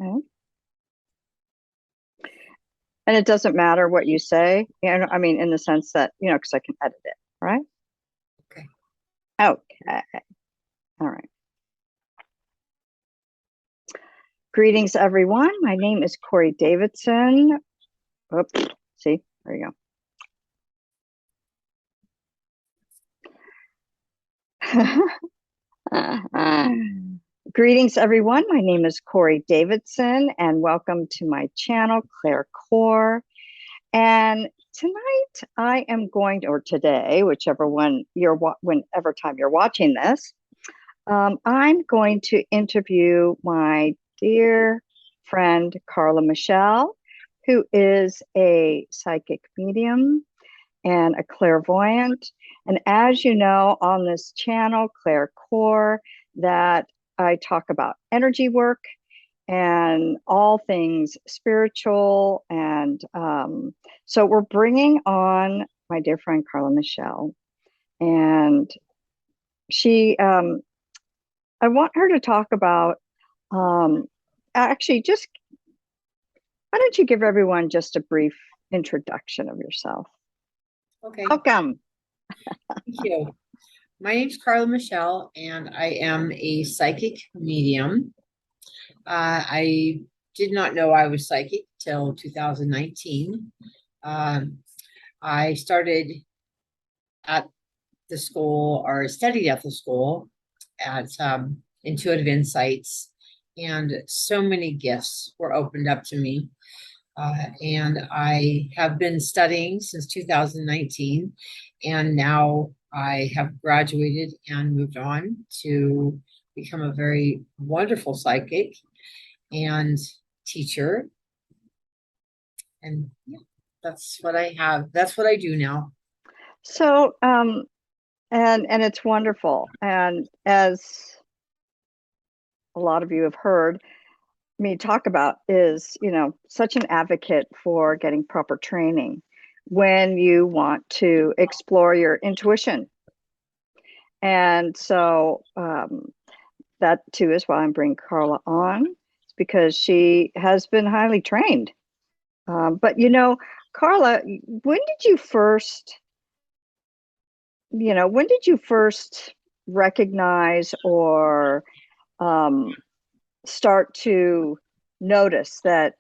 Okay. And it doesn't matter what you say, I mean, in the sense that, because I can edit it, right? Okay. Okay. All right. Greetings, everyone. My name is Corey Davidson. Oops. See, there you go. Greetings, everyone. My name is Corey Davidson, and welcome to my channel, ClairCore. And tonight, I am going to, or today, whichever one whenever time you're watching this, I'm going to interview my dear friend Karla Michele, who is a psychic medium and a clairvoyant. And as you know, on this channel, ClairCore, that I talk about energy work and all things spiritual. And so we're bringing on my dear friend Karla Michele. And she, I want her to talk about, actually, just why don't you give everyone just a brief introduction of yourself? Okay. Welcome. Thank you. My name's Karla Michele, and I am a psychic medium. I did not know I was psychic till 2019. I started at the school, or studied at the school, at Intuitive Insights, and so many gifts were opened up to me. And I have been studying since 2019, and now I have graduated and moved on to become a very wonderful psychic and teacher. And yeah, that's what I have. That's what I do now. So, and it's wonderful. And as a lot of you have heard me talk about, is, such an advocate for getting proper training when you want to explore your intuition. And so that too is why I'm bringing Karla on, it's because she has been highly trained. But Karla, when did you first recognize or start to notice that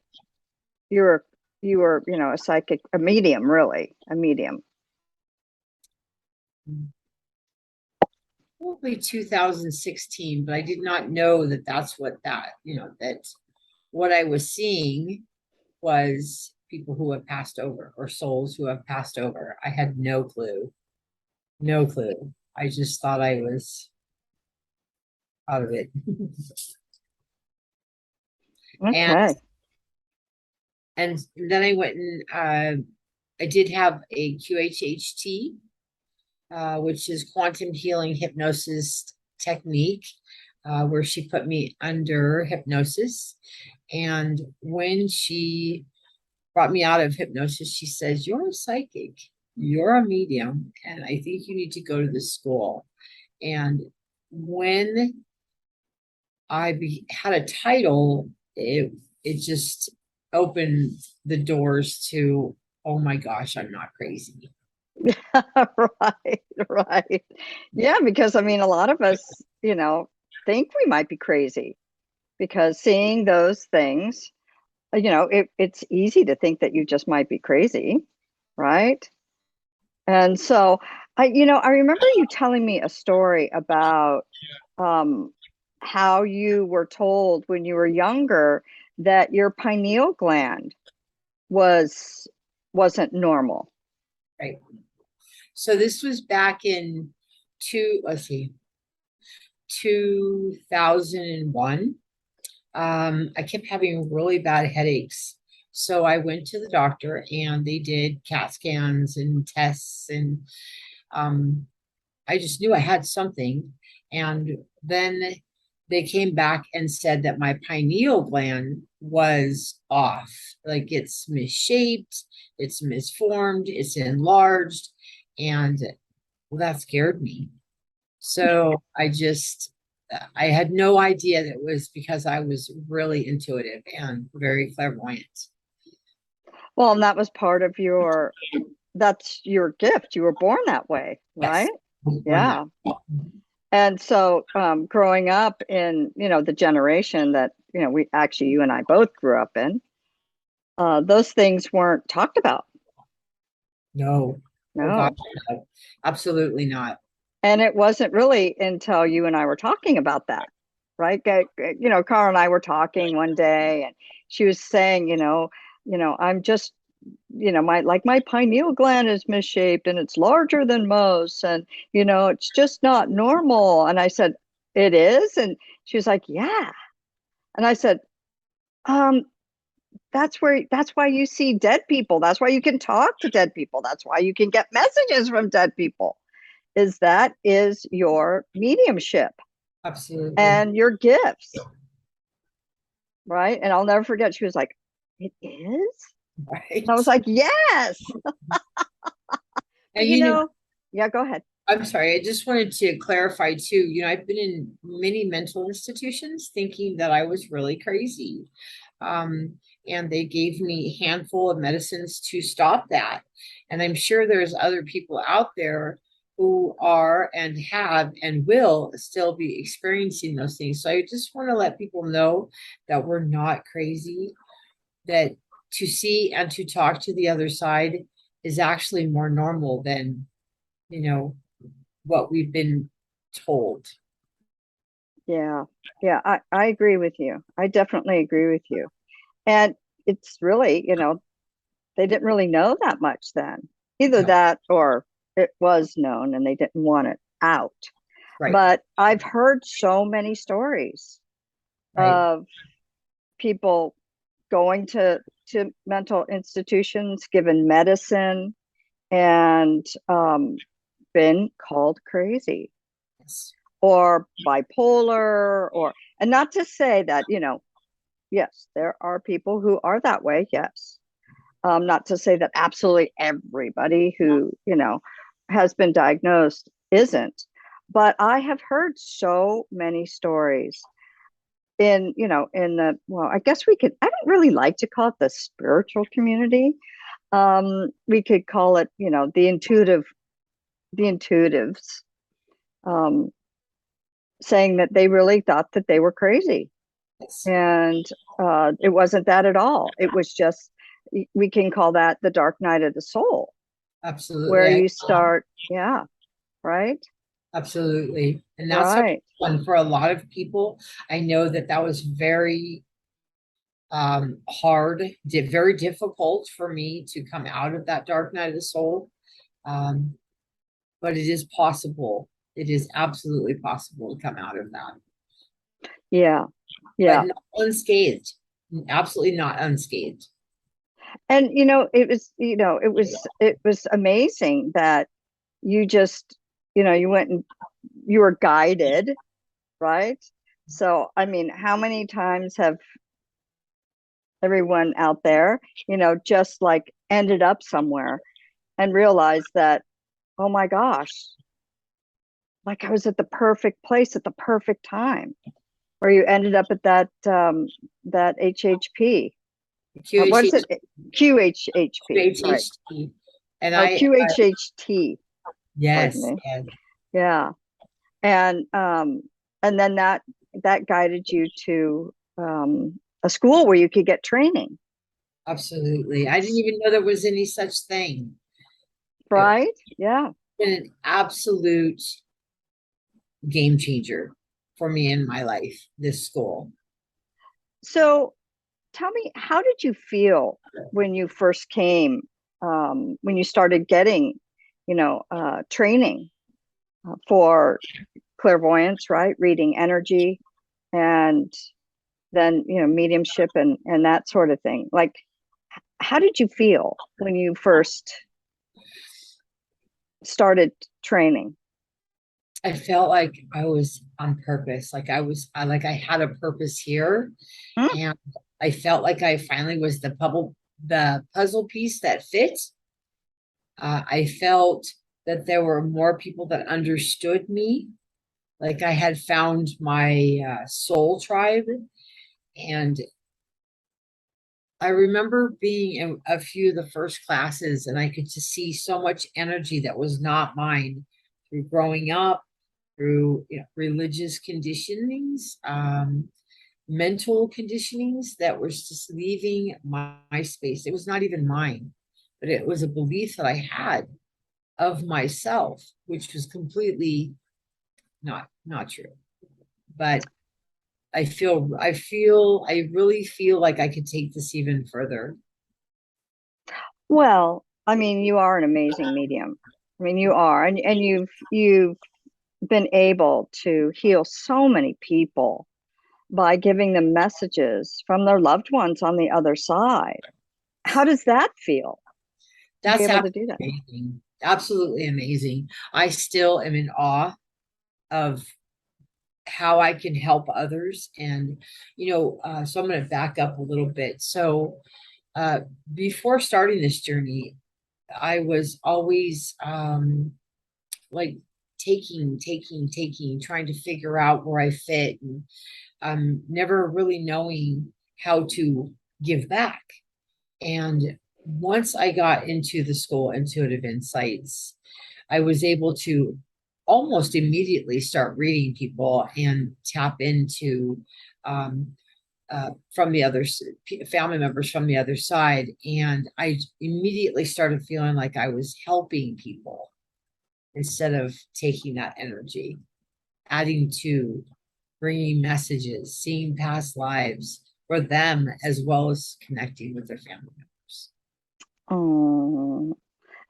you were, a psychic, a medium, really, a medium? Probably 2016, but I did not know that that's what that what I was seeing was people who have passed over or souls who have passed over. I had no clue. No clue. I just thought I was out of it. and Okay. and then I went and I did have a QHHT, which is quantum healing hypnosis technique, where she put me under hypnosis. And when she brought me out of hypnosis, she says, "You're a psychic, you're a medium, and I think you need to go to the school." And when had a title, it just opened the doors to, oh my gosh, I'm not crazy. Right, right. Yeah, because I mean, a lot of us, think we might be crazy because seeing those things, it's easy to think that you just might be crazy, right? And so I remember you telling me a story about um, how you were told when you were younger that your pineal gland wasn't normal. Right. So this was back in 2001. I kept having really bad headaches. So I went to the doctor and they did CAT scans and tests, and I just knew I had something. And then they came back and said that my pineal gland was off. Like, it's misshaped, it's misformed, it's enlarged. And well, that scared me. So I just I had no idea that it was because I was really intuitive and very clairvoyant. Well, and that was part of that's your gift. You were born that way, Yes. right? Yeah. And so growing up in, the generation that, you and I both grew up in, those things weren't talked about. No. Oh God, No. no. Absolutely not. And it wasn't really until you and I were talking about that, right? Carl and I were talking one day, and she was saying, I'm just, my pineal gland is misshaped and it's larger than most, and it's just not normal. And I said, it is, and she was like, yeah. And I said, um, that's why you see dead people. That's why you can talk to dead people. That's why you can get messages from dead people. That is your mediumship Absolutely. and your gifts, right? And I'll never forget, she was like, it is? Right. And I was like, yes. And Yeah, go ahead. I'm sorry, I just wanted to clarify too. I've been in many mental institutions thinking that I was really crazy. And they gave me a handful of medicines to stop that. And I'm sure there's other people out there who are and have and will still be experiencing those things. So I just want to let people know that we're not crazy, that to see and to talk to the other side is actually more normal than, what we've been told. Yeah. Yeah, I agree with you. I definitely agree with you. And it's really, they didn't really know that much then. Either No. that or it was known and they didn't want it out. Right. But I've heard so many stories Right. of people going to mental institutions, given medicine, and been called crazy Yes. or bipolar, and not to say that, yes, there are people who are that way. Yes. Not to say that absolutely everybody who, has been diagnosed isn't, but I have heard so many stories well, I guess I don't really like to call it the spiritual community. We could call it, the intuitives, um, saying that they really thought that they were crazy. Yes. And it wasn't that at all. It was just, we can call that the dark night of the soul, where Absolutely. you start, yeah, right? Absolutely. And that's Right. one for a lot of people. I know that was very hard, very difficult for me to come out of that dark night of the soul. Um, but it is possible. It is absolutely possible to come out of that. Yeah. But Yeah. not unscathed. Absolutely not unscathed. And it was amazing that you just, you went and you were guided, right? So, I mean, how many times have everyone out there, just like ended up somewhere and realized that, oh my gosh, like I was at the perfect place at the perfect time, or you ended up at that HHP. What's it? QHHP, right? QHHT. And Oh, I, QHHT. Pardon yes, me. yes, Yeah. And then that guided you to a school where you could get training, absolutely. I didn't even know there was any such thing. right? Yeah. Been an absolute game changer for me in my life, this school. So tell me, how did you feel when you first came, when you started getting, training for clairvoyance, right? Reading energy, and then, mediumship and that sort of thing. Like, how did you feel when you first started training? I felt like I was on purpose. Like I had a purpose here. Hmm? And I felt like I finally was the puzzle piece that fit. I felt that there were more people that understood me. like I had found my soul tribe. And I remember being in a few of the first classes, and I could just see so much energy that was not mine through growing up, through religious conditionings, mental conditionings that was just leaving my space. It was not even mine, but it was a belief that I had of myself, which was completely not true. But I really feel like I could take this even further. Well, I mean, you are an amazing medium. I mean, you are, and you've been able to heal so many people by giving them messages from their loved ones on the other side. How does that feel to be That's able to absolutely do that? amazing. Absolutely amazing. I still am in awe of how I can help others. And, so I'm going to back up a little bit. So, uh, before starting this journey, I was always like taking, trying to figure out where I fit, and never really knowing how to give back. And once I got into the school Intuitive Insights, I was able to almost immediately start reading people and tap into um, from the other family members from the other side. And I immediately started feeling like I was helping people instead of taking that energy, adding to, bringing messages, seeing past lives for them, as well as connecting with their family members. Oh,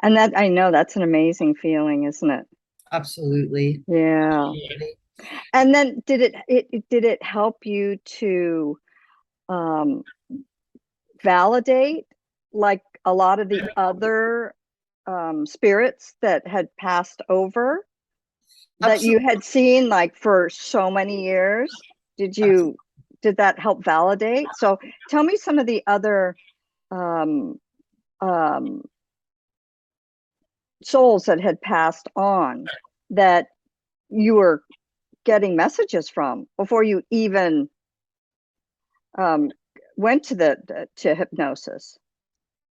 and that I know that's an amazing feeling, isn't it? Absolutely. Yeah. And then did it help you to um, validate like a lot of the other spirits that had passed over that you Absolutely. had seen like for so many years? Did you did that help validate? So tell me some of the other um, um, souls that had passed on that you were getting messages from before you even um, went to to hypnosis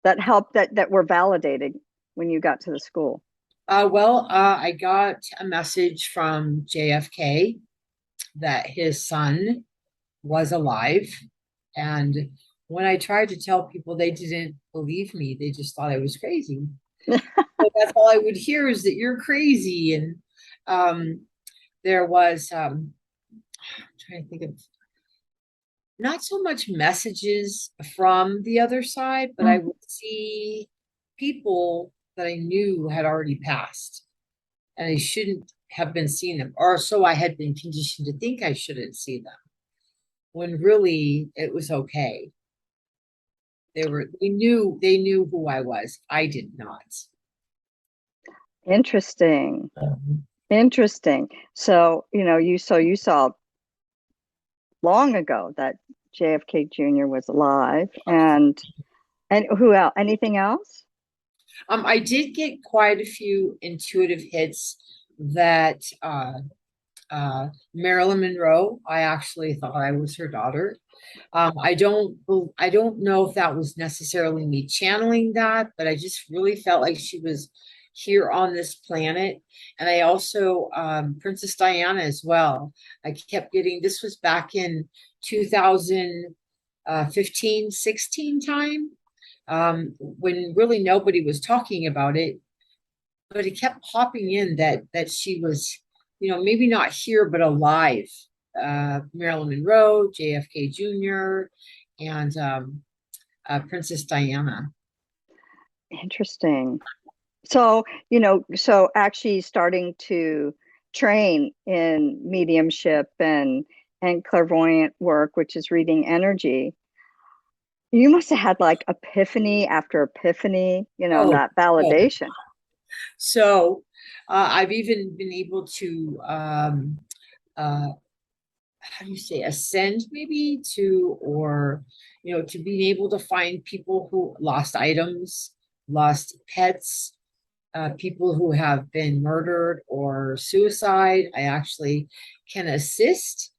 that helped that were validated when you got to the school. I got a message from JFK that his son was alive. And when I tried to tell people, they didn't believe me. They just thought I was crazy. So that's all I would hear is that you're crazy. And um, there was, I'm trying to think of not so much messages from the other side, but I would see people that I knew had already passed, and I shouldn't have been seeing them, or so I had been conditioned to think I shouldn't see them, when really it was okay. They knew who I was. I did not. Interesting. Mhm. Interesting. So, you saw long ago that JFK Jr. was alive and who else? Anything else? I did get quite a few intuitive hits that Marilyn Monroe, I actually thought I was her daughter. I don't know if that was necessarily me channeling that, but I just really felt like she was here on this planet. And I also Princess Diana as well. I kept getting, this was back in 2015, 16 time, when really nobody was talking about it, but it kept popping in that she was, maybe not here but alive. Marilyn Monroe, JFK Jr., and Princess Diana. Interesting. So, so actually starting to train in mediumship and clairvoyant work, which is reading energy, you must have had like epiphany after epiphany, Oh, that oh. validation. So I've even been able to uh, how do you say, ascend maybe to, or to being able to find people who lost items, lost pets, people who have been murdered or suicide. I actually can assist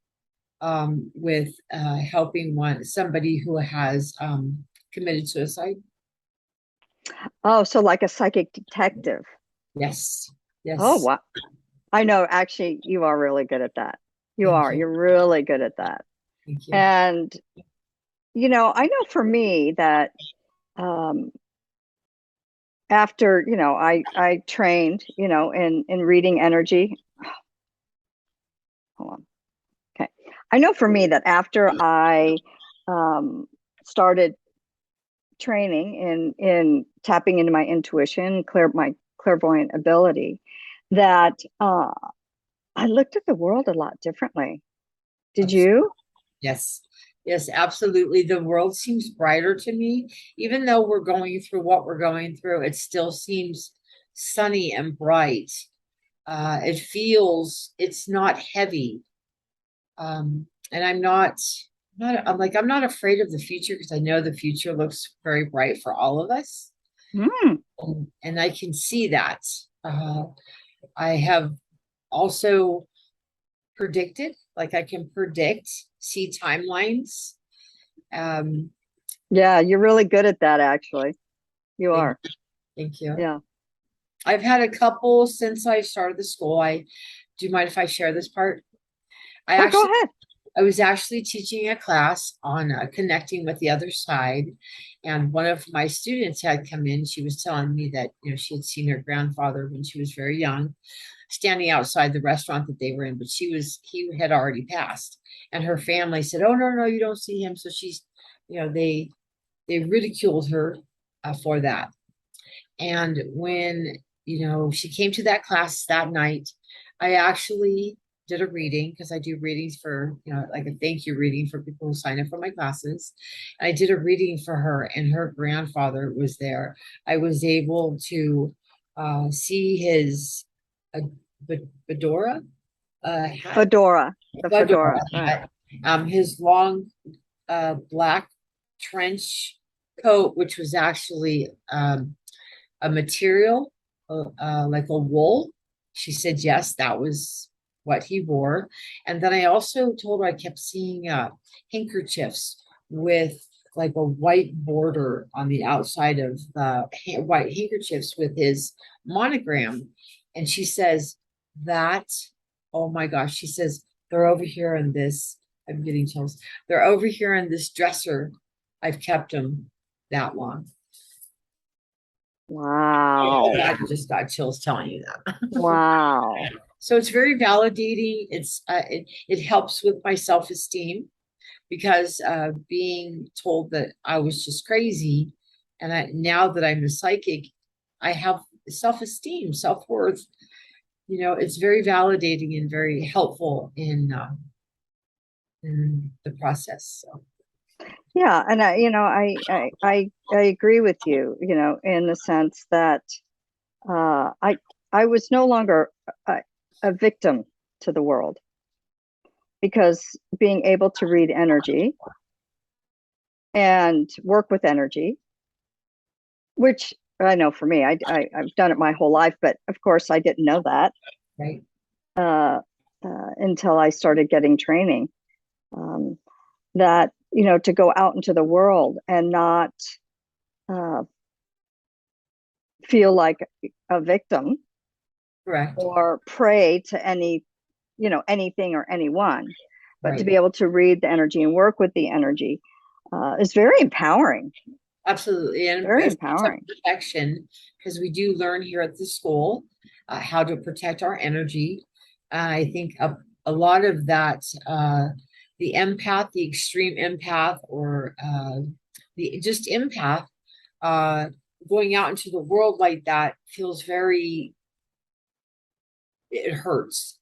with helping somebody who has committed suicide. Oh, so like a psychic detective. Yes, Oh, yes. wow. I know, actually, you are really good at that. You Thank are. you. You're really good at that. Thank you. And, I know for me that um, after, I trained, in reading energy. Hold on. Okay. I know for me that after I um, started training in tapping into my intuition, my clairvoyant ability, that I looked at the world a lot differently. Did you? Yes. Yes, absolutely. The world seems brighter to me. Even though we're going through what we're going through, it still seems sunny and bright. It's not heavy. And I'm not afraid of the future because I know the future looks very bright for all of us. Hmm. And I can see that. Uh, I have also predicted, like I can predict, see timelines. Um, Yeah, you're really good at that, actually. You thank, are. thank you. Yeah. I've had a couple since I started the school. Do you mind if I share this part? I Oh, go actually ahead. I was actually teaching a class on connecting with the other side, and one of my students had come in. She was telling me that she had seen her grandfather when she was very young, standing outside the restaurant that they were in, but he had already passed, and her family said, "Oh no, no, you don't see him." So they ridiculed her for that, and when she came to that class that night, I actually did a reading because I do readings for, like a thank you reading for people who sign up for my classes. I did a reading for her, and her grandfather was there. I was able to see his uh, fedora hat, Fedora. The fedora fedora. Right. hat, his long black trench coat, which was actually a material, like a wool. She said, yes, that was what he wore. And then I also told her I kept seeing handkerchiefs with like a white border on the outside of the white handkerchiefs with his monogram. And she says, that, oh my gosh, she says, they're over here in this. I'm getting chills. They're over here in this dresser. I've kept them that long. Wow. I just got chills telling you that. Wow. So it's very validating. It helps with my self-esteem because being told that I was just crazy, and now that I'm a psychic, I have self-esteem, self-worth. It's very validating and very helpful in the process. So Yeah, and I agree with you, in the sense that uh, I I was no longer a victim to the world, because being able to read energy and work with energy, which I know for me, I've done it my whole life, but of course I didn't know that right, uh, until I started getting training. Um, that to go out into the world and not uh, feel like a victim correct, or prey to anything or anyone, but to right. be able to read the energy and work with the energy is very empowering. Absolutely. And Very it's a empowering. protection because we do learn here at the school how to protect our energy. I think a lot of that, the empath, the extreme empath, or the just empath, uh, going out into the world like that feels it hurts.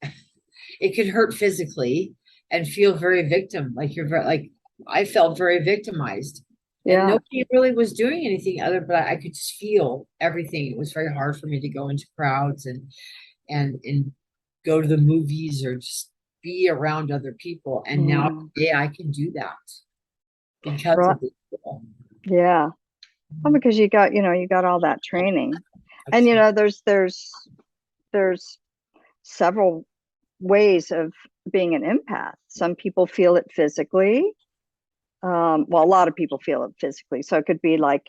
It could hurt physically and feel very victim, like like I felt very victimized, and Yeah. nobody really was doing anything other, but I could just feel everything. It was very hard for me to go into crowds and go to the movies or just be around other people. And now Mm. today I can do that because Right. of the school. Yeah. Well, because you got all that training. And absolutely. there's several ways of being an empath. Some people feel it physically. Well, a lot of people feel it physically. So it could be like,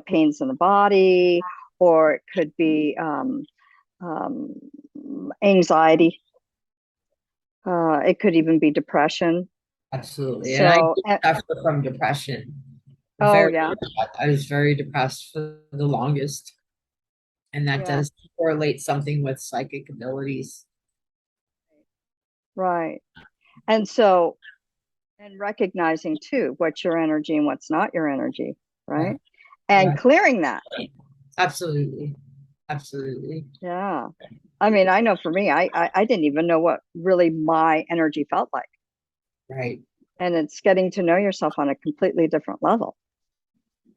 pains in the body, or it could be um, anxiety. It could even be depression. Absolutely. And I So, suffer from depression. oh Very, yeah, I was very depressed for the longest. And that yeah, does correlate something with psychic abilities. right. And so, and recognizing too what's your energy and what's not your energy, Yeah. right? And Yeah. clearing that. Absolutely. Absolutely. Yeah. I mean, I know for me, I didn't even know what really my energy felt like. Right. And it's getting to know yourself on a completely different level,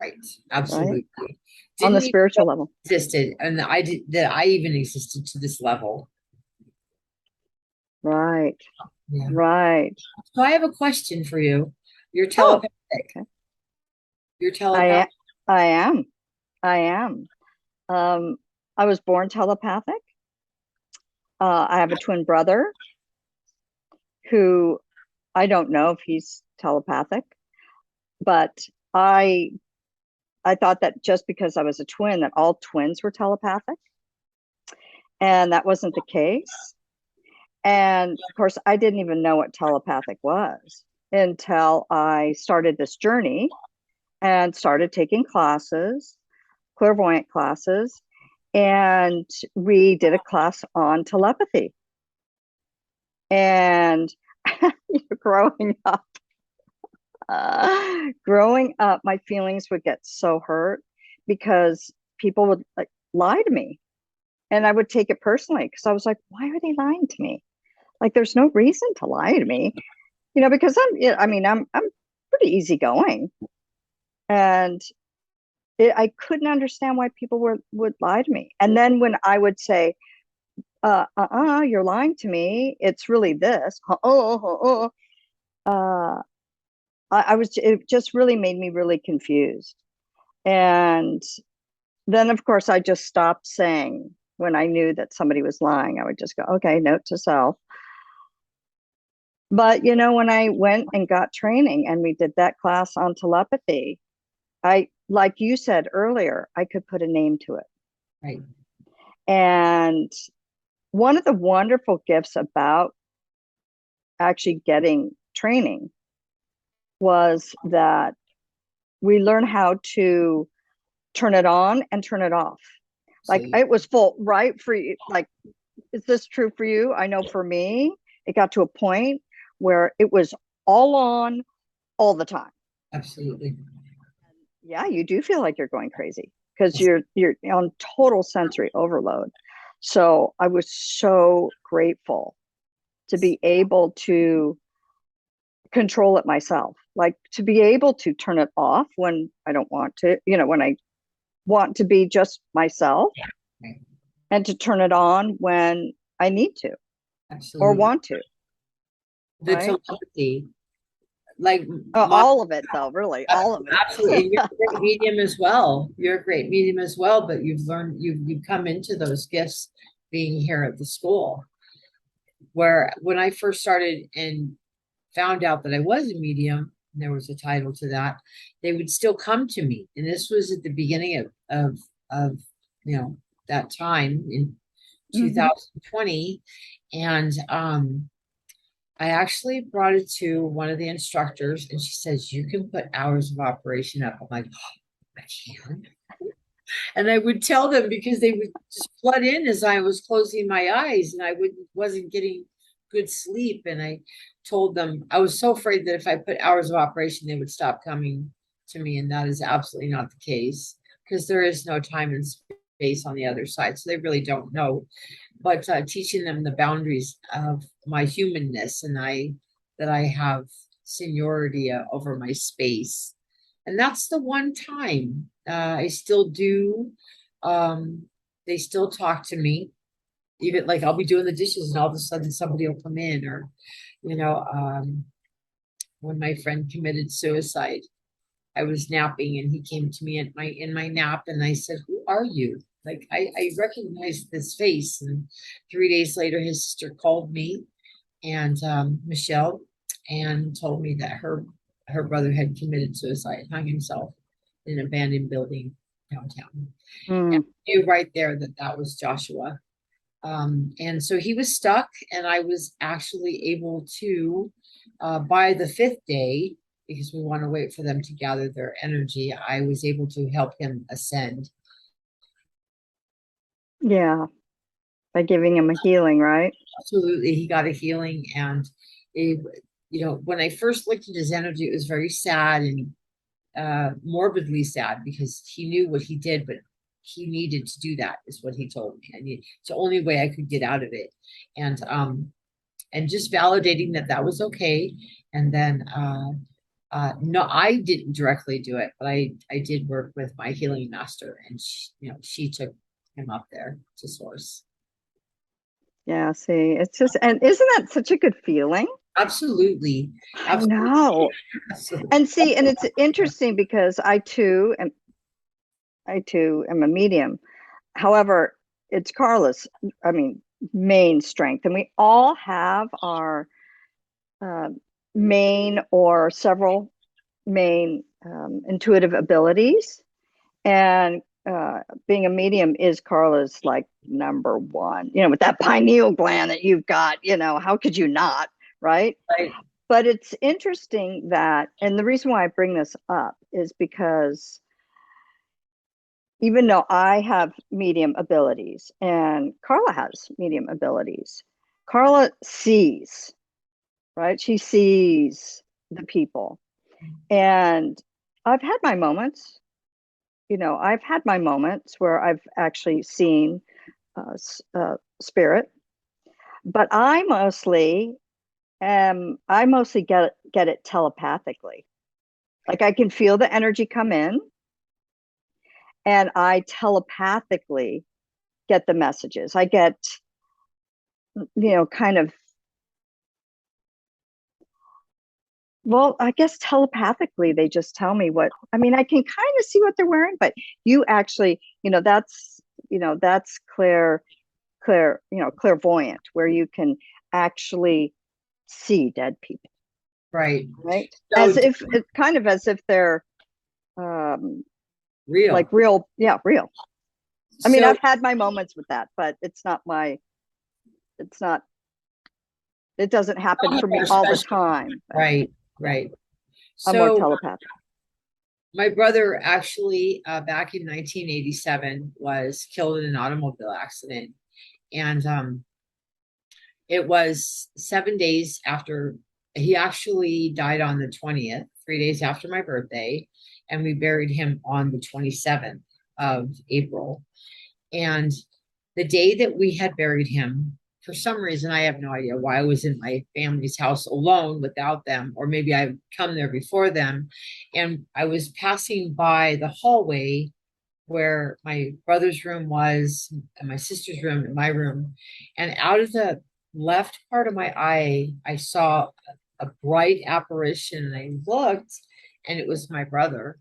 Right. right? Absolutely. On the Didn't even know spiritual level. it existed. And I did that I even existed to this level. Right. Yeah. Right. So I have a question for you. You're Oh, telepathic. okay. You're I telepath. I am. I am. Um, I was born telepathic. I have a twin brother who I don't know if he's telepathic, but I I thought that just because I was a twin, that all twins were telepathic, and that wasn't the case. And of course, I didn't even know what telepathic was until I started this journey and started taking classes, clairvoyant classes, and we did a class on telepathy. And growing up, growing up, my feelings would get so hurt because people would like lie to me, and I would take it personally because I was like, why are they lying to me? Like, there's no reason to lie to me, because I mean, I'm pretty easygoing, and I couldn't understand why people would lie to me. And then when I would say, you're lying to me, it's really this. I was, it just really made me really confused. And then, of course, I just stopped saying when I knew that somebody was lying. I would just go, okay, note to self. But, when I went and got training and we did that class on telepathy, like you said earlier, I could put a name to it. Right. And one of the wonderful gifts about actually getting training was that we learn how to turn it on and turn it off. Like, Absolutely. it was full, right? For you, like, is this true for you? I know for me, it got to a point where it was all on all the time. Absolutely. Yeah, you do feel like you're going crazy because you're on total sensory overload. So I was so grateful to be able to control it myself, like to be able to turn it off when I don't want to, when I want to be just myself, Right. and to turn it on when I need to or Absolutely. want to, The right? telepathy, like my All of it, though, really, all of absolutely, it. and you're a great medium as well. You're a great medium as well, but you've come into those gifts being here at the school. Where when I first started and found out that I was a medium, and there was a title to that, they would still come to me. And this was at the beginning of you know that time in Hmm. 2020. And I actually brought it to one of the instructors, and she says, you can put hours of operation up. I'm like, oh, I can. And I would tell them because they would just flood in as I was closing my eyes, and I wasn't getting good sleep. And I told them I was so afraid that if I put hours of operation, they would stop coming to me. And that is absolutely not the case because there is no time and space on the other side. So they really don't know. But teaching them the boundaries of my humanness, and that I have seniority over my space. And that's the one time I still do. Um, they still talk to me, even like I'll be doing the dishes, and all of a sudden somebody will come in, or you know, um, when my friend committed suicide, I was napping, and he came to me at my in my nap, and I said, "Who are you?" Like I recognized this face. And 3 days later, his sister called me and Michelle and told me that her brother had committed suicide, hung himself in an abandoned building downtown. And Mm. I knew right there that that was Joshua. And so he was stuck, and I was actually able to, by the fifth day, because we want to wait for them to gather their energy, I was able to help him ascend. Yeah, by giving him a healing, right? Absolutely, he got a healing, and it, when I first looked at his energy, it was very sad and morbidly sad because he knew what he did, but he needed to do that, is what he told me. It's the only way I could get out of it, and just validating that that was okay. And then no, I didn't directly do it, but I did work with my healing master, and she took him up there to source. Yeah, see, it's just, and isn't that such a good feeling? Absolutely, I absolutely, know. absolutely. And see, and it's interesting because I too am a medium. However, it's Karla's, I mean, main strength. And we all have our uh, main or several main intuitive abilities. And being a medium is Karla's like number one, with that pineal gland that you've got, how could you not, right? Right. But it's interesting that, and the reason why I bring this up is because even though I have medium abilities and Karla has medium abilities, Karla sees, right? She sees the people. And I've had my moments, I've had my moments where I've actually seen spirit, but I mostly get it telepathically. Like I can feel the energy come in and I telepathically get the messages. I get, kind of, well, I guess telepathically, they just tell me I mean, I can kind of see what they're wearing, but you actually, that's clairvoyant, where you can actually see dead people, Right. right? So As if they're um, like real. real, yeah, real. I mean, So I've had my moments with that, but it's not, it doesn't happen for me all the time. right, right. I'm more So telepathic. my brother actually, back in 1987, was killed in an automobile accident, and it was 7 days after. He actually died on the 20th, 3 days after my birthday, and we buried him on the 27th of April. And the day that we had buried him, for some reason, I have no idea why, I was in my family's house alone without them, or maybe I'd come there before them. And I was passing by the hallway where my brother's room was, and my sister's room, and my room. And out of the left part of my eye, I saw a bright apparition, and I looked, and it was my brother.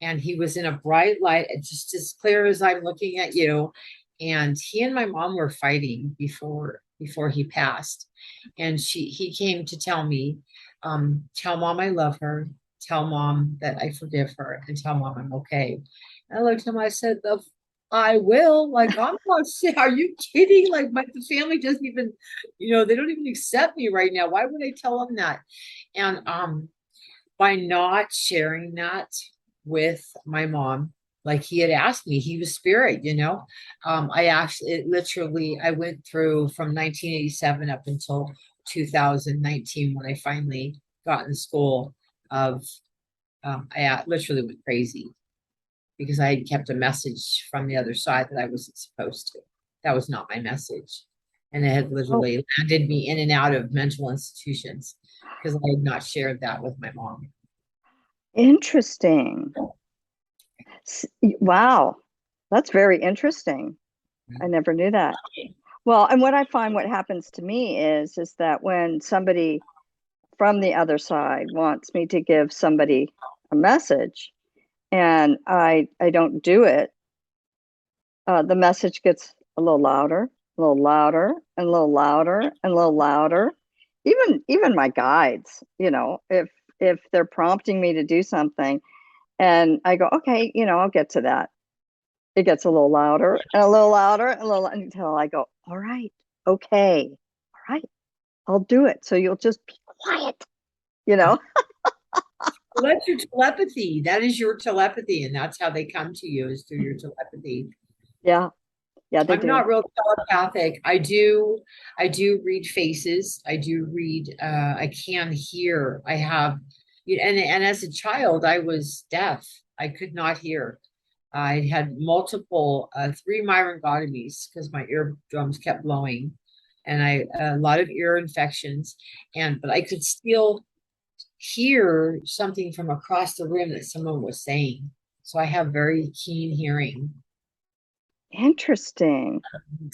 And he was in a bright light, just as clear as I'm looking at you. And he and my mom were fighting before he passed. And he came to tell me, tell mom I love her, tell mom that I forgive her, and tell mom I'm okay. And I looked at him, I said, I will. Like, I'm not sick. Are you kidding? Like, the family doesn't even, they don't even accept me right now. Why would I tell them that? And by not sharing that with my mom, like he had asked me, he was spirit, I actually, literally, I went through from 1987 up until 2019 when I finally got in school of, I literally went crazy because I had kept a message from the other side that I wasn't supposed to. That was not my message. And it had Oh, literally landed me in and out of mental institutions because I had not shared that with my mom. interesting. Wow. That's very interesting. I never knew that. Well, and what I find what happens to me is that when somebody from the other side wants me to give somebody a message and I don't do it, the message gets a little louder, a little louder, and a little louder, and a little louder. Even my guides, if they're prompting me to do something, and I go, okay, I'll get to that. It gets a little louder and a little louder and a little until I go, all right, okay, all right, I'll do it. So you'll just be quiet, you know? Well, that's your telepathy. That is your telepathy, and that's how they come to you, is through your telepathy. Yeah, yeah, they I'm do. not real telepathic. I do read faces. I do read, I can hear. I have, and as a child, I was deaf. I could not hear. I had multiple, 3 myringotomies because my eardrums kept blowing, and a lot of ear infections, but I could still hear something from across the room that someone was saying. So I have very keen hearing Interesting.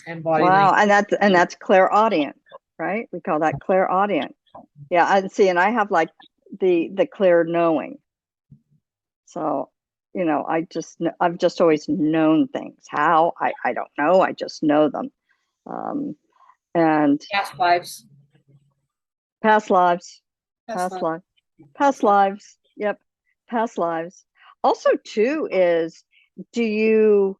and body Wow. language. And that's clairaudient, right? We call that clairaudient. Yeah, I see, and I have like the clear knowing. So, I've just always known things. How? I don't know. I just know them. Um, and Past lives. past lives, Past past lives. lives, past lives. Yep, past lives. Also, too, is do you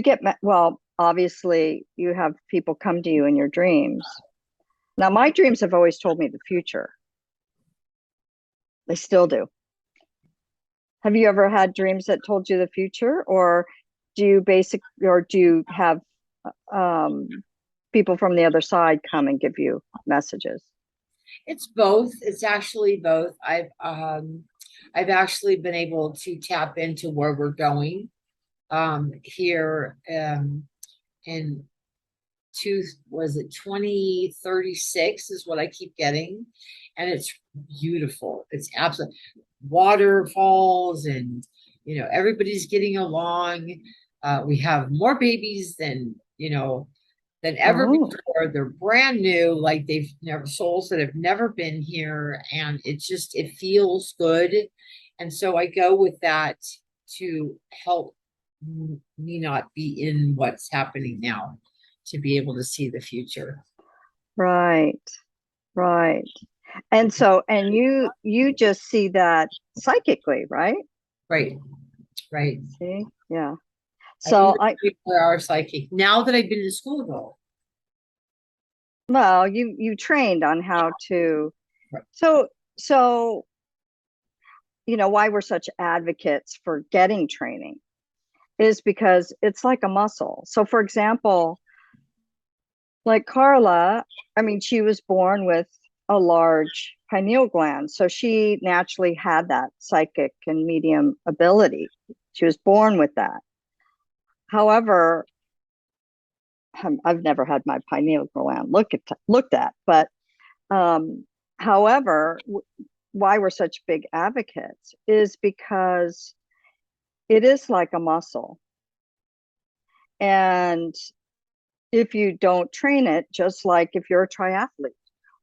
get well? Obviously, you have people come to you in your dreams. Now, my dreams have always told me the future. They still do. Have you ever had dreams that told you the future, or do you have um, people from the other side come and give you messages? It's both. It's actually both. I've actually been able to tap into where we're going here in two was it 2036 is what I keep getting, and it's beautiful. It's absolute waterfalls, and everybody's getting along. We have more babies than ever Oh, before. They're brand new, like they've never souls that have never been here, and it feels good. And so I go with that to help me not be in what's happening now, to be able to see the future. right, right. And you just see that psychically, right? Right, right. See, yeah. I even So I for our psychic now that I've been in school though. well, you trained on how to. Right. So why we're such advocates for getting training is because it's like a muscle. So, for example, like Karla, I mean, she was born with a large pineal gland. So she naturally had that psychic and medium ability. She was born with that. However, I've never had my pineal gland looked at, but um, however, why we're such big advocates is because it is like a muscle. And if you don't train it, just like if you're a triathlete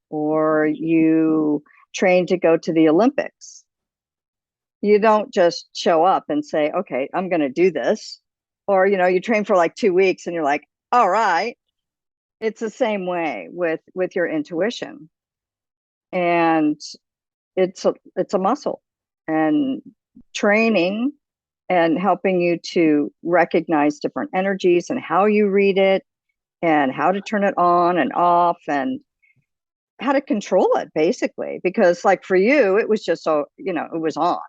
or you train to go to the Olympics, you don't just show up and say, okay, I'm going to do this. Or, you train for like 2 weeks and you're like, all right. It's the same way with your intuition. And it's a muscle, and training and helping you to recognize different energies and how you read it and how to turn it on and off and how to control it, basically. Because like for you, it was just so, it was on,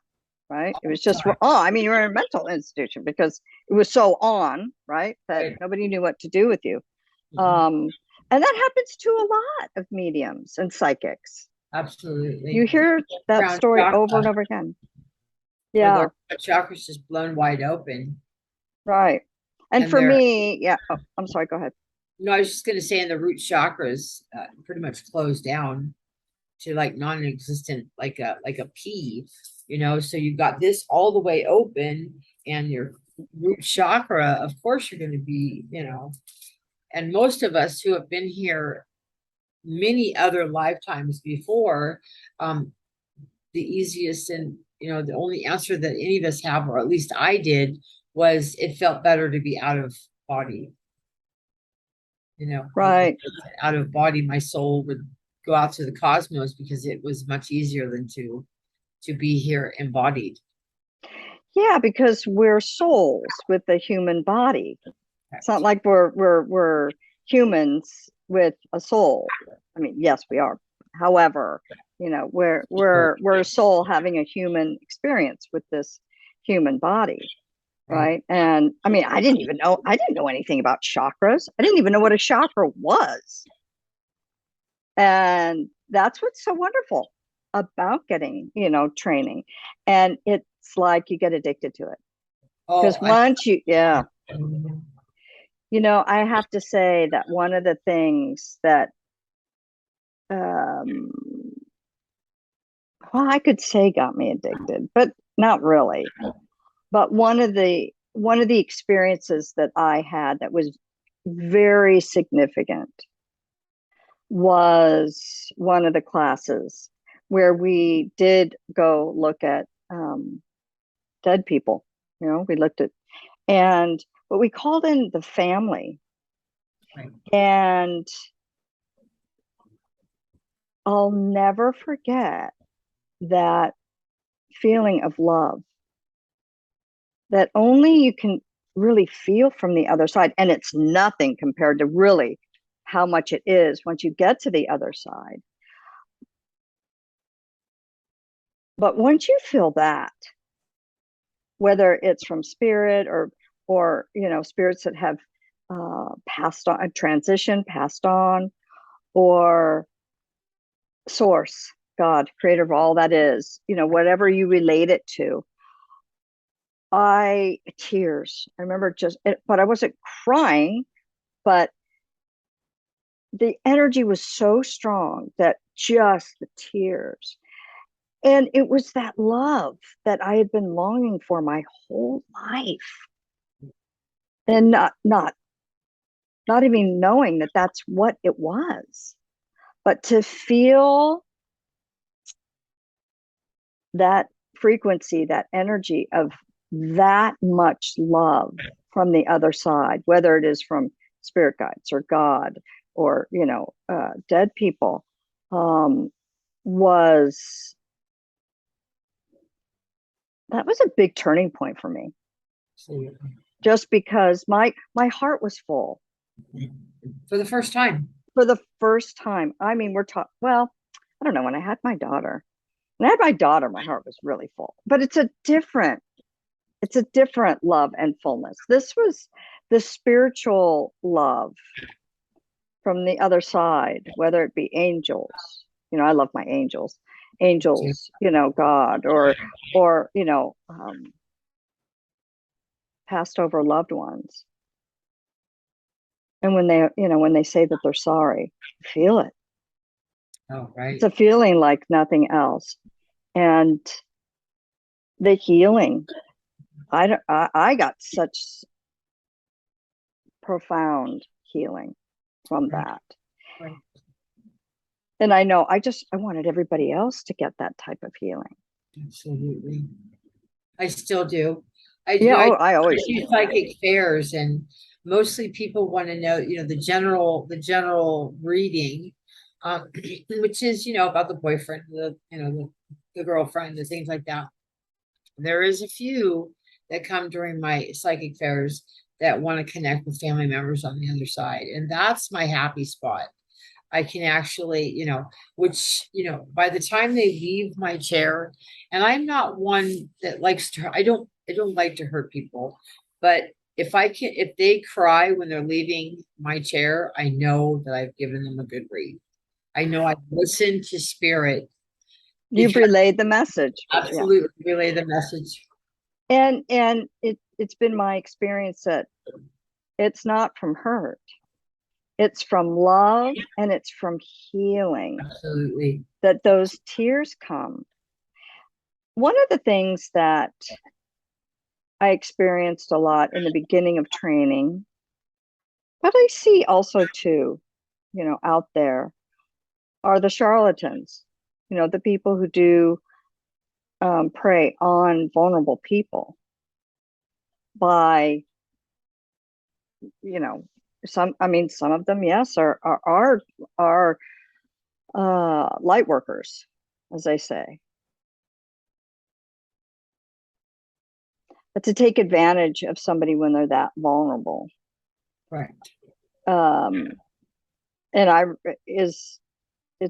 right? It was just on. I mean, you were in a mental institution because it was so on, right, that nobody knew what to do with you. And that happens to a lot of mediums and psychics. Absolutely. You hear that story over and over again. Yeah, their chakras just blown wide open. right. And for me, yeah. Oh, I'm sorry. Go ahead. No, I was just going to say, in the root chakras, pretty much closed down to like non-existent, like a pea. So you've got this all the way open, and your root chakra. Of course, you're going to be, and most of us who have been here many other lifetimes before, the easiest and the only answer that any of us have, or at least I did, was it felt better to be out of body. Right. Out of body, my soul would go out to the cosmos because it was much easier than to be here embodied. Yeah, because we're souls with a human body. It's not like we're humans with a soul. I mean, yes, we are. However, we're a soul having a human experience with this human body, right? And I mean, I didn't know anything about chakras. I didn't even know what a chakra was. And that's what's so wonderful about getting, training. And it's like you get addicted to it. Because once I have to say that one of the things that, well, I could say got me addicted, but not really. But one of the experiences that I had that was very significant was one of the classes where we did go look at dead people. We looked at, but we called in the family. Right. And I'll never forget that feeling of love that only you can really feel from the other side. And it's nothing compared to really how much it is once you get to the other side. But once you feel that, whether it's from spirit or spirits that have passed on, passed on, or source, God, creator of all that is, whatever you relate it to, tears. I remember but I wasn't crying, but the energy was so strong that just the tears. And it was that love that I had been longing for my whole life. And not even knowing that that's what it was. But to feel that frequency, that energy of that much love from the other side, whether it is from spirit guides or God or, dead people, that was a big turning point for me. Absolutely. Just because my heart was full. For the first time. I mean, well, I don't know, when I had my daughter. When I had my daughter, my heart was really full. But it's a different love and fullness. This was the spiritual love from the other side, whether it be angels. I love my angels, God, or passed over loved ones. And when they say that they're sorry, feel it. Oh, right. It's a feeling like nothing else. And the healing, I got such profound healing from that. Right. And I know I wanted everybody else to get that type of healing. Absolutely. I still do. I always do psychic fairs, and mostly people want to know, the general reading, which is, about the boyfriend, the girlfriend, the things like that. There is a few that come during my psychic fairs that want to connect with family members on the other side. And that's my happy spot. I can actually, by the time they leave my chair, and I'm not one that likes to, I don't like to hurt people, but if they cry when they're leaving my chair, I know that I've given them a good read. I know I've listened to spirit. You've relayed the message. Absolutely. Yeah. Relay the message. And it's been my experience that it's not from hurt. It's from love and it's from healing. Absolutely. That those tears come. One of the things that I experienced a lot in the beginning of training, but I see also too, out there, are the charlatans, the people who do prey on vulnerable people. by, some of them, yes, are light workers, as they say. But to take advantage of somebody when they're that vulnerable. Right. And it's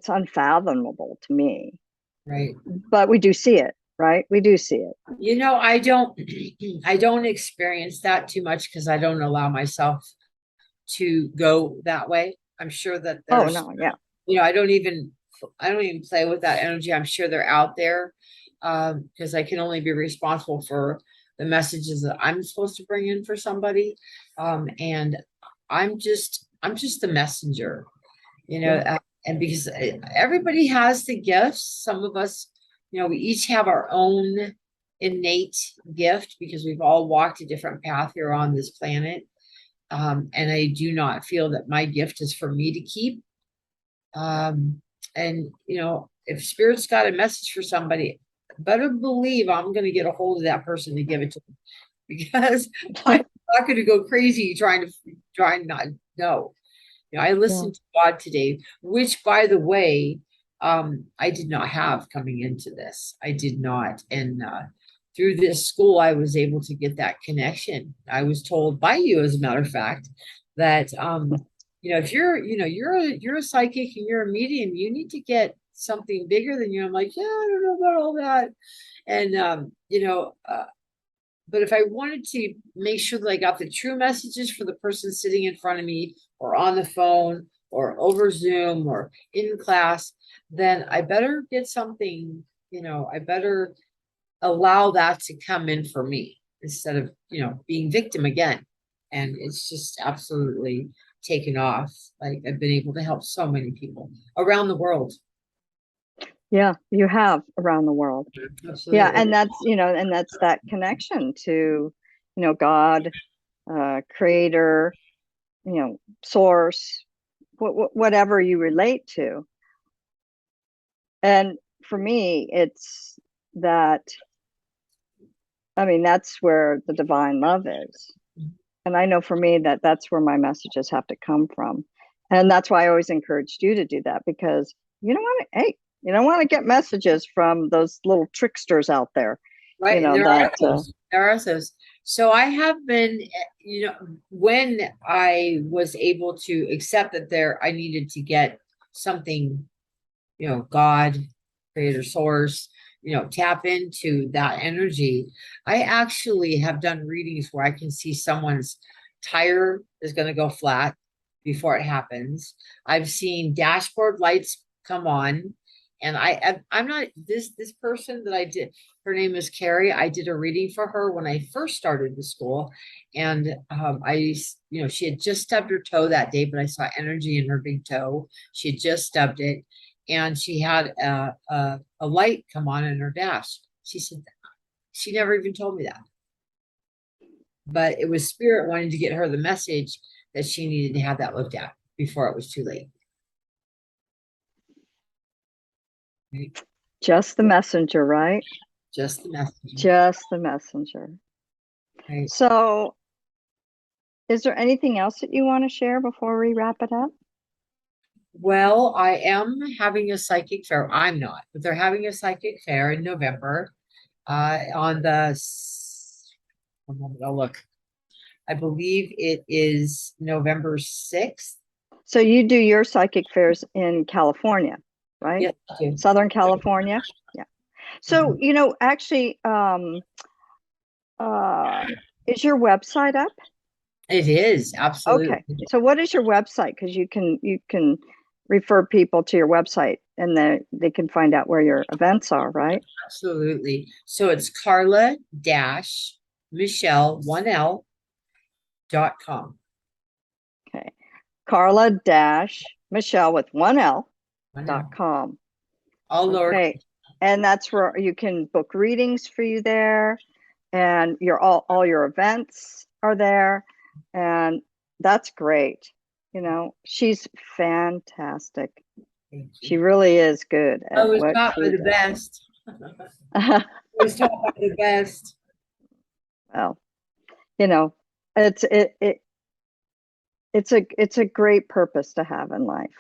unfathomable to me. Right. But we do see it, right? We do see it. I don't experience that too much because I don't allow myself to go that way. I'm sure that there's, I don't even play with that energy. I'm sure they're out there, because I can only be responsible for the messages that I'm supposed to bring in for somebody. And I'm just the messenger, and because everybody has the gifts, some of us, we each have our own innate gift because we've all walked a different path here on this planet. And I do not feel that my gift is for me to keep. And, if Spirit's got a message for somebody, better believe I'm going to get a hold of that person to give it to them, because I'm not going to go crazy trying not know. I listened to God today, which, by the way, I did not have coming into this. I did not. And through this school, I was able to get that connection. I was told by you, as a matter of fact, that if you're a psychic and you're a medium, you need to get something bigger than you. I'm like, yeah, I don't know about all that. And but if I wanted to make sure that I got the true messages for the person sitting in front of me, or on the phone, or over Zoom, or in class, then I better get something, I better allow that to come in for me instead of, being victim again. And it's just absolutely taken off. Like, I've been able to help so many people around the world. Yeah, you have around the world. Absolutely. Yeah, and that's that connection to, God, creator, source, whatever you relate to. And for me, it's that, that's where the divine love is. And I know for me that's where my messages have to come from. And that's why I always encouraged you to do that, because you don't want to get messages from those little tricksters out there. Right. There are those. So I have been, when I was able to accept that I needed to get something, God, creator, source, tap into that energy. I actually have done readings where I can see someone's tire is going to go flat before it happens. I've seen dashboard lights come on. And I'm not this person that I did. Her name is Carrie. I did a reading for her when I first started the school, and she had just stubbed her toe that day, but I saw energy in her big toe. She had just stubbed it, and she had a light come on in her dash. She said she never even told me that, but it was Spirit wanting to get her the message that she needed to have that looked at before it was too late. Right. Just the messenger, right? Just the messenger. Just the messenger. Right. So, is there anything else that you want to share before we wrap it up? Well, I am having a psychic fair. I'm not, but they're having a psychic fair in November. On the, I'll look. I believe it is November 6th. So you do your psychic fairs in California, right? Yes, I do. Southern California. Yeah. So, actually, is your website up? It is, absolutely. Okay. So what is your website? Because you can refer people to your website, and then they can find out where your events are, right? Absolutely. So it's Karla-Michele, 1L.com. Okay. Karla-Michele with 1L.com. All lower. Okay. And that's where you can book readings for you there, and all your events are there, and that's great. She's fantastic. She really is good at I was what taught by the best. I was taught by the best. Well, you know, it's it's a great purpose to have in life,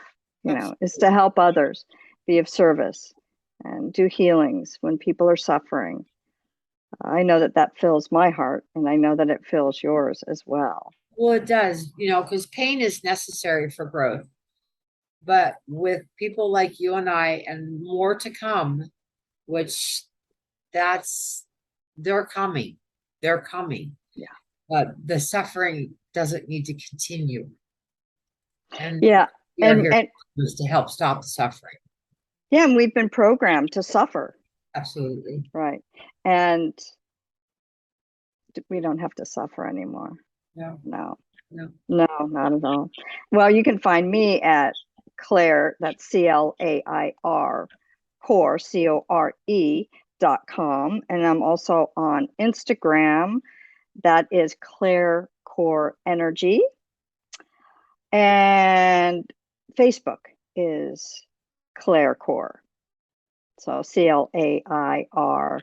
is to help others, be of service, and do healings when people are suffering. I know that that fills my heart, and I know that it fills yours as well. Well, it does, because pain is necessary for growth. But with people like you and I, and more to come, which they're coming. They're coming. Yeah. But the suffering doesn't need to continue. And Yeah. we are here And to help stop the suffering. yeah, and we've been programmed to suffer. Absolutely. Right. And we don't have to suffer anymore. No. No. No. No, not at all. Well, you can find me at Claire, that's CLAIR, core, CORE.com. And I'm also on Instagram. That is ClairCore Energy. And Facebook is ClairCore. So CLAIRCORE.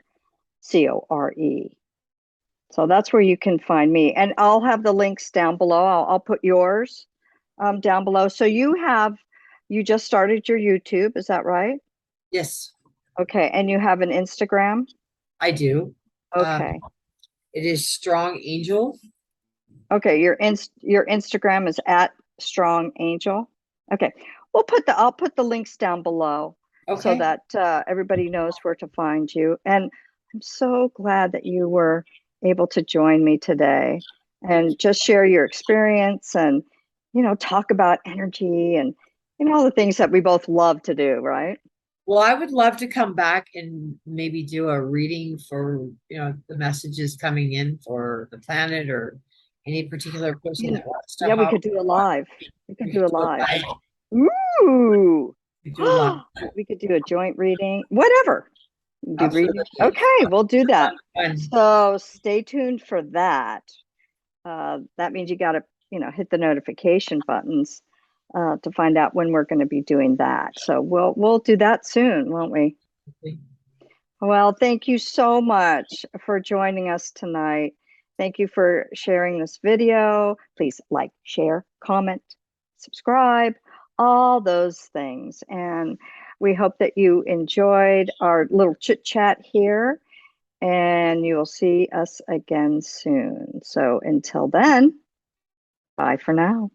So that's where you can find me. And I'll have the links down below. I'll put yours down below. So you just started your YouTube, is that right? Yes, Okay. And you have an Instagram? I do. Okay. It is Strong Angel. Okay. Your Instagram is at Strong Angel. Okay. I'll put the links down below so Okay. that everybody knows where to find you. And I'm so glad that you were able to join me today and just share your experience and, talk about energy and, all the things that we both love to do, right? Well, I would love to come back and maybe do a reading for, the messages coming in for the planet or any particular person that wants to Yeah, we hop could do a live. We could do a live. live. Ooh. We do a live. We could do a joint reading, whatever. Do reading. Absolutely. Okay, we'll do that. Fun. So stay tuned for that. That means you got to, hit the notification buttons to find out when we're going to be doing that. So we'll do that soon, won't we? Okay. Well, thank you so much for joining us tonight. Thank you for sharing this video. Please like, share, comment, subscribe, all those things. And we hope that you enjoyed our little chit chat here, and you will see us again soon. So until then, bye for now.